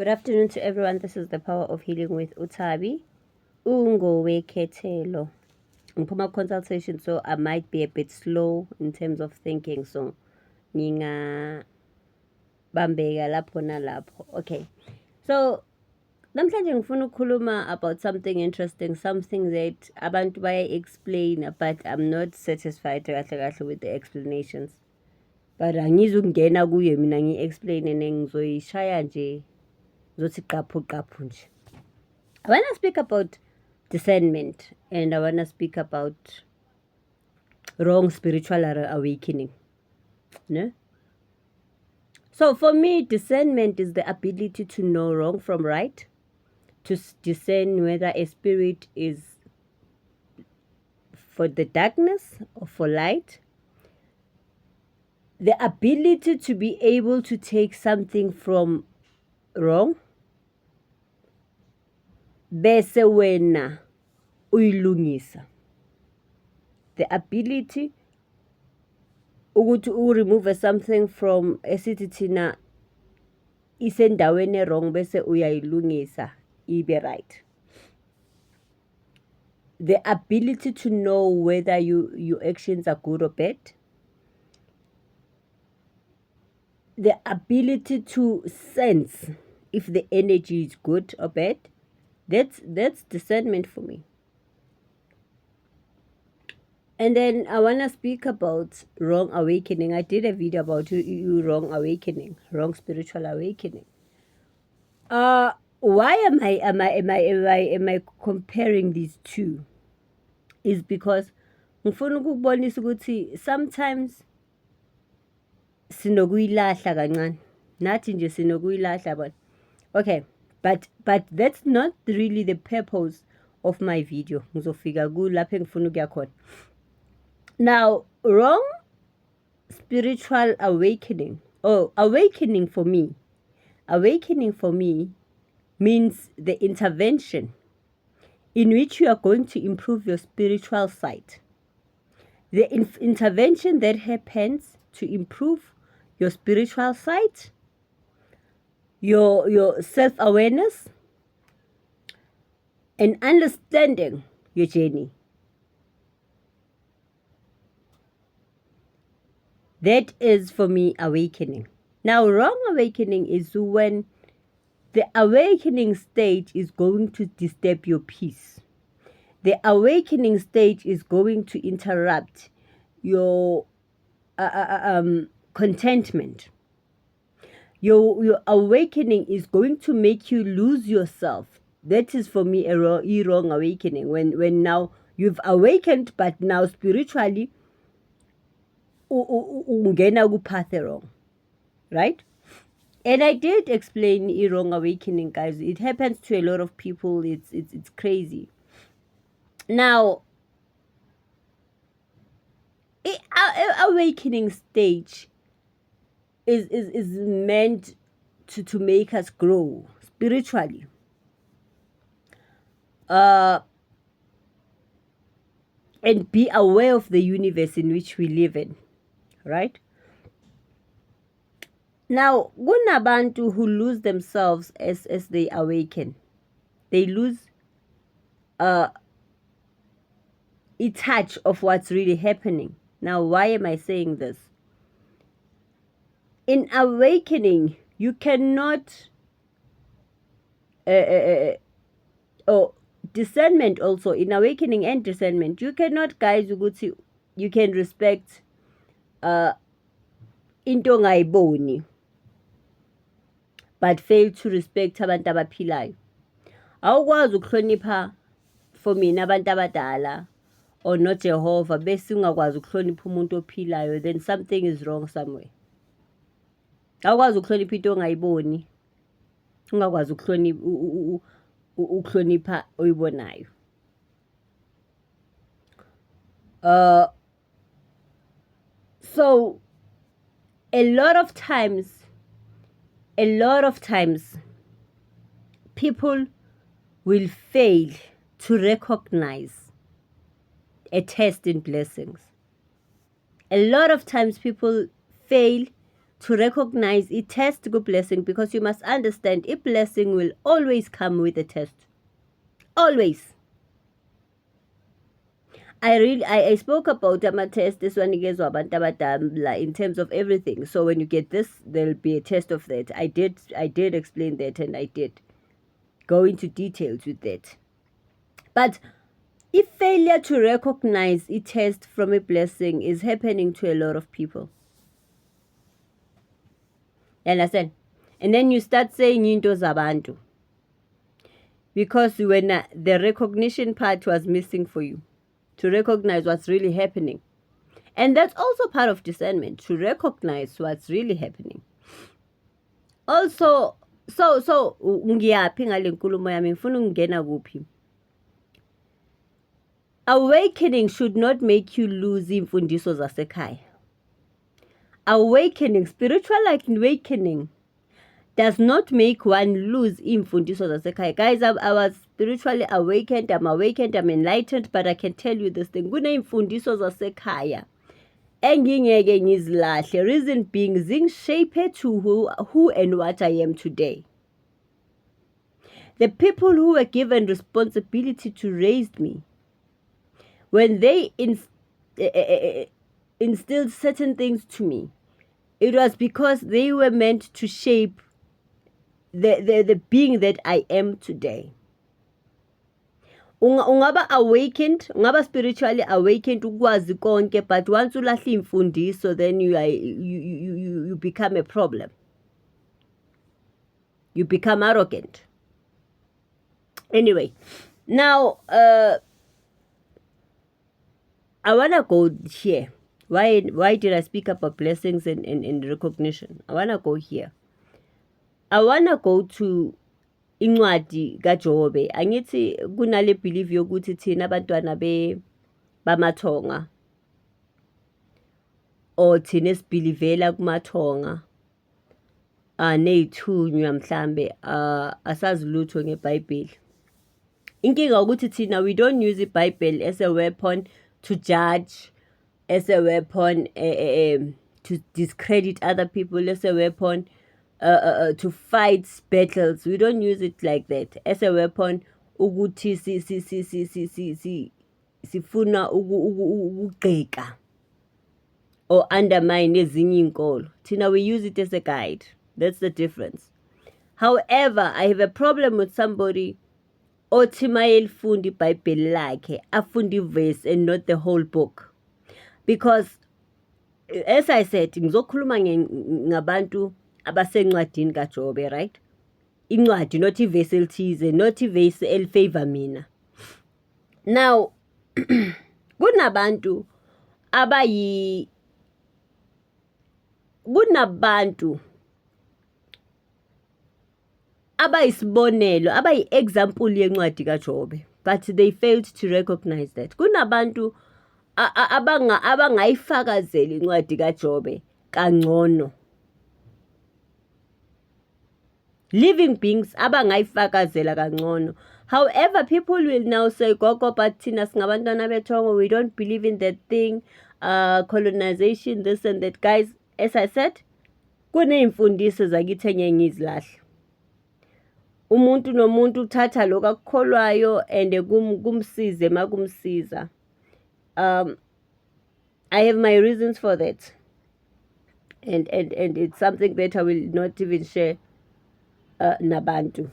Good afternoon to everyone. This is the Power of Healing with Utabi. Ketelo. Ngphuma consultation, so I might be a bit slow in terms of thinking. So nginga bambeka lapho nalapho. Okay. So namhlanje ngifuna ukukhuluma about something interesting, something that abantu baya-explain, but I'm not satisfied kahle with the explanations. But angizukungena kuye mina ngi-explain ngizoyishaya nje. I want to speak about discernment, and I want to speak about wrong spiritual awakening. No? So for me, discernment is the ability to know wrong from right, to discern whether a spirit is for the darkness or for light. The ability to be able to take something from wrong bese wena uyilungisa. The ability to remove something from esithi thina isendaweni wrong bese uyayilungisa ibe right. The ability to know whether your actions are good or bad. The ability to sense if the energy is good or bad. That's discernment for me. And then I want to speak about wrong awakening. I did a video about wrong awakening, wrong spiritual awakening. Why am I comparing these two? Is because ngifuna ukubonisa ukuthi sometimes sinokuyilahla kancane. Nathi nje sinokuyilahla, but okay. But that's not really the purpose of my video. Ngizofika kulapho engifuna ukuya khona. Now, wrong spiritual awakening, or awakening for me means the intervention in which you are going to improve your spiritual sight. The intervention that happens to improve your spiritual sight, your self-awareness, and understanding your journey. That is for me awakening. Now, wrong awakening is when the awakening stage is going to disturb your peace. The awakening stage is going to interrupt your contentment. Your awakening is going to make you lose yourself. That is for me a wrong awakening. When now you've awakened, but now spiritually ungena kupath wrong, right? And I did explain wrong awakening, guys. It happens to a lot of people. It's crazy. Now, awakening stage is meant to make us grow spiritually. And be aware of the universe in which we live in, right? Now, kunabantu who lose themselves as they awaken. They lose a touch of what's really happening. Now, why am I saying this? In awakening, you cannot discernment also. In awakening and discernment, you cannot, guys, you can respect into ongayiboni, but fail to respect abantu abaphilayo. Awukwazi ukuhlonipha for mina abantu abadala or not Jehovah bese ungakwazi ukuhlonipha umuntu ophilayo, then something is wrong somewhere. Awukwazi ukuhlonipha into ongayiboni, ungakwazi ukuhlonipha oyibonayo. So a lot of times people will fail to recognize a test in blessings. A lot of times people fail to recognize a test good blessing, because you must understand a blessing will always come with a test. Always. I spoke about test this one in terms of everything. So when you get this, there'll be a test of that. I did explain that, and I did go into details with that. But if failure to recognize a test from a blessing is happening to a lot of people, you understand? And then you start saying into zabantu, because when the recognition part was missing for you, to recognize what's really happening. And that's also part of discernment, to recognize what's really happening. Also, so ngiyaphi ngale nkulumo yami, ngifuna ukungena kuphi. Awakening should not make you lose imfundiso zasekhaya. Awakening, spiritual awakening, does not make one lose imfundiso zasekhaya. Guys, I was spiritually awakened, I'm enlightened, but I can tell you this thing. Kuneimfundiso zasekhaya engingeke ngizilahle. Reason being, zingishape to who and what I am today. The people who were given responsibility to raise me, when they instilled certain things to me, it was because they were meant to shape the being that I am today. Ungaba awakened, ungaba spiritually awakened ukwazi konke, but once ulahle imfundiso, then you become a problem. You become arrogant. Anyway, now I wanna go here. Why did I speak about blessings and recognition? I wanna go here. I wanna go to incwadi kaJobe. Angithi kunale belief yokuthi thina abantwana bamathonga, or thina esibhilivela kumathonga ney'thunywa mhlambe asazi lutho ngeBhayibheli. Inkinga ukuthi thina, we don't use iBhayibheli as a weapon to judge, as a weapon to discredit other people, as a weapon to fight battles. We don't use it like that. As a weapon ukuthi sifuna ukugxeka or undermine ezinye inkolo. Thina, we use it as a guide. That's the difference. However, I have a problem with somebody othi mayelifunda iBhayibheli lakhe afunda iverse and not the whole book. Because as I said, ngizokhuluma ngabantu abasencwadini kaJobe, right? Incwadi, not iverse elithize, not iverse elifavor mina. Now kunabantu abayisibonelo, abayi-example yencwadi kaJobe, but they failed to recognize that. Kunabantu abangayifakazela incwadi kaJobe kangcono. Living beings abangayifakazela kangcono. However, people will now say, Gogo, but thina singabantwana bethongo, we don't believe in that thing, colonization, this and that. Guys, as I said, kuneimfundiso zakithi enye ngizilahle. Umuntu nomuntu uthatha lokho akukholwayo and kumsize makumsiza. I have my reasons for that. And it's something that I will not even share nabantu.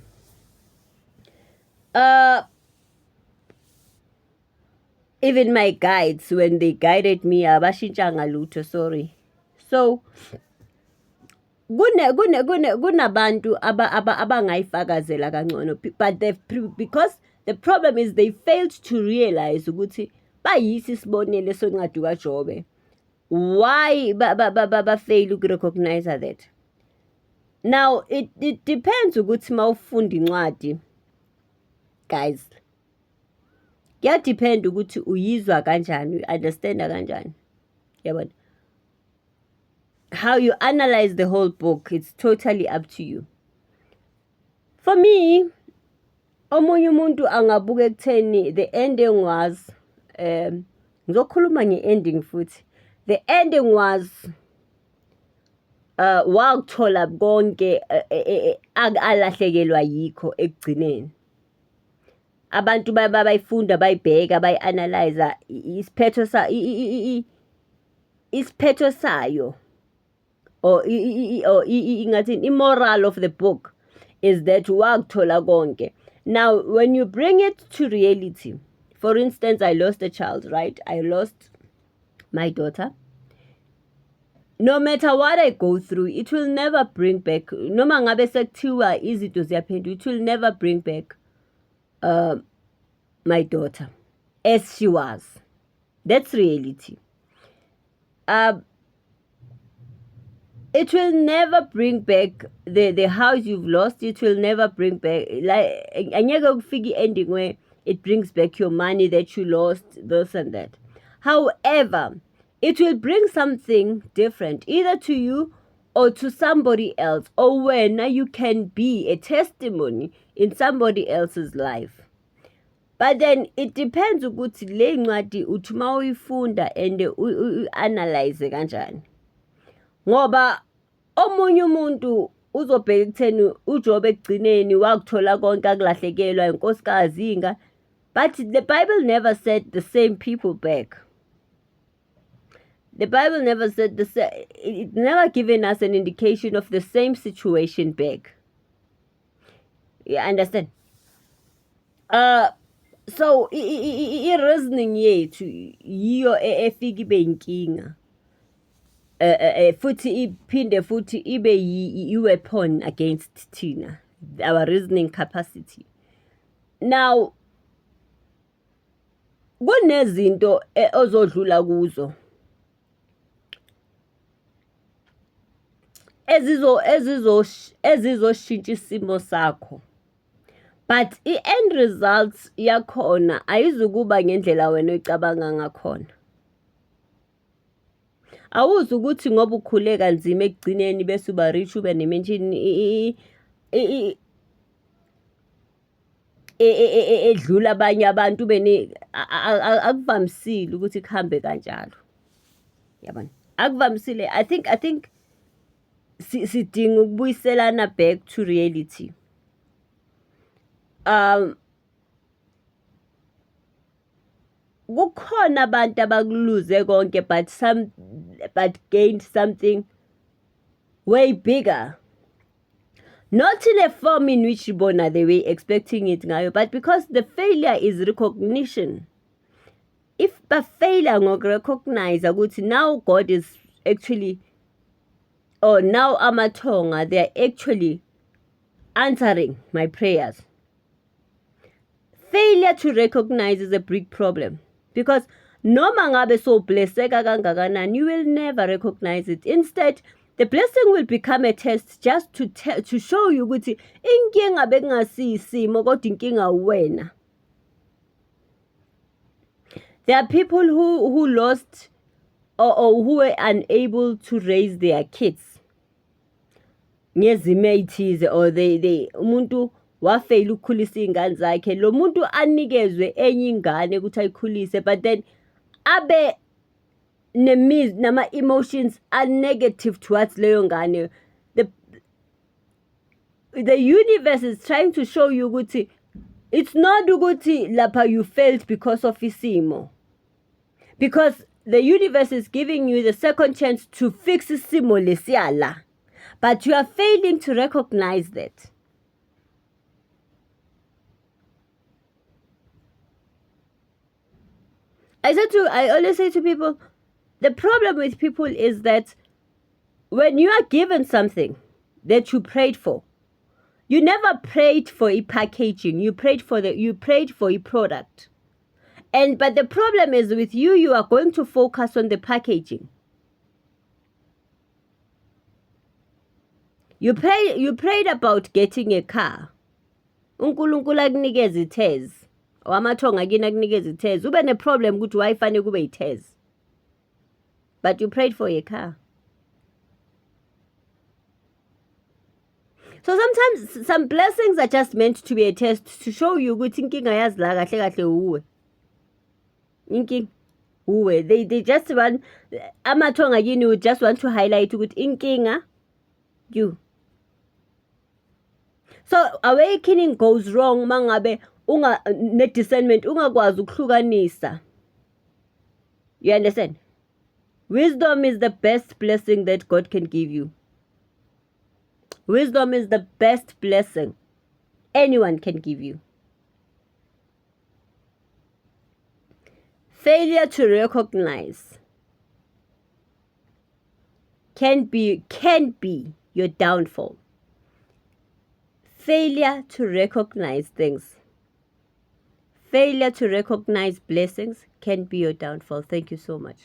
Even my guides, when they guided me, abashintshanga lutho, sorry. So kunabantu abangayifakazela kangcono, but because the problem is they failed to realize ukuthi bayisi isibonelo soncwadi kaJobe. Why fail to recognize that? Now it depends ukuthi mawufunda incwadi, guys. Kuyadepend ukuthi uyizwa kanjani, you understand kanjani. Yabona? How you analyze the whole book, it's totally up to you. For me, omunye umuntu angabuka ekutheni the ending was ngizokhuluma nge-ending futhi. The ending was wakuthola konke alahlekelwa yikho ekugcineni. Abantu bayifunda bayibheka bayi-analyze isiphetho sayo or ingathini i-moral of the book is that wakuthola konke. Now when you bring it to reality, for instance, I lost a child, right? I lost my daughter. No matter what I go through, it will never bring back, noma ngabe sekuthiwa izinto ziyaphenduka, it will never bring back my daughter as she was. That's reality. It will never bring back the house you've lost. It will never bring back, like, anyaka ukufika ending where it brings back your money that you lost, this and that. However, it will bring something different, either to you or to somebody else, or when you can be a testimony in somebody else's life. But then it depends ukuthi le ncwadi uthi uma uyifunda and u-analyze kanjani. Ngoba omunye umuntu uzobheka ekutheni uJob ekugcineni wakuthola konke akulahlekelwa inkosikazi inga, but the Bible never said the same people back. The Bible never said the same. It never given us an indication of the same situation back. You understand? So i-reasoning yethu yiyo efika ibe inkinga. Futhi iphinde futhi ibe i-weapon against thina, our reasoning capacity. Now kunezinto ozodlula kuzo ezizoshintsha isimo sakho, but i-end results yakhona ayizukuba ngendlela wena uyicabanga ngakhona. Awuzi ukuthi ngoba ukhule kanzima ekugcineni bese uba rich ube nemention edlula abanye abantu akuvamisile ukuthi kuhambe kanjalo. Yabona, akuvamisile. I think sidinga ukubuyiselana back to reality. Kukhona abantu abakuluze konke but gained something way bigger. Not in a form in which bona they were expecting it ngayo, but because the failure is recognition. If ba failure ngokurecognize ukuthi now God is actually, or now amathonga, they are actually answering my prayers. Failure to recognize is a big problem, because noma ngabe so blesseka kangakanani, you will never recognize it. Instead, the blessing will become a test just to show you ukuthi inkinga bekungasiyisimo kodwa inkinga wena. There are people who lost or who were unable to raise their kids ngezimo eyithize, or they umuntu wafeyila ukukhulisa iy'ngane zakhe, lo muntu anikezwe enye ingane ukuthi ayikhulise, but then abe nama-emotions are negative towards leyo ngane. The universe is trying to show you ukuthi it's not ukuthi lapha you failed because of isimo, because the universe is giving you the second chance to fix isimo lesiyala, but you are failing to recognize that. I always say to people, the problem with people is that when you are given something that you prayed for, you never prayed for a packaging. You prayed for a product. But the problem is with you, you are going to focus on the packaging. You prayed about getting a car. uNkulunkulu akunikeza ithezi. Wamathonga kini akunikeza ithezi. Ube ne-problem ukuthi why fanele kube ithezi. But you prayed for a car. So sometimes some blessings are just meant to be a test to show you ukuthi inkinga yazi la kahle kahle uwe. Inkinga uwe. They just want, amathonga kini would just want to highlight ukuthi inkinga You. So awakening goes wrong mangabe ne-discernment ungakwazi ukuhlukanisa. You understand? Wisdom is the best blessing that God can give you. Wisdom is the best blessing anyone can give you. Failure to recognize can be your downfall. Failure to recognize things. Failure to recognize blessings can be your downfall. Thank you so much.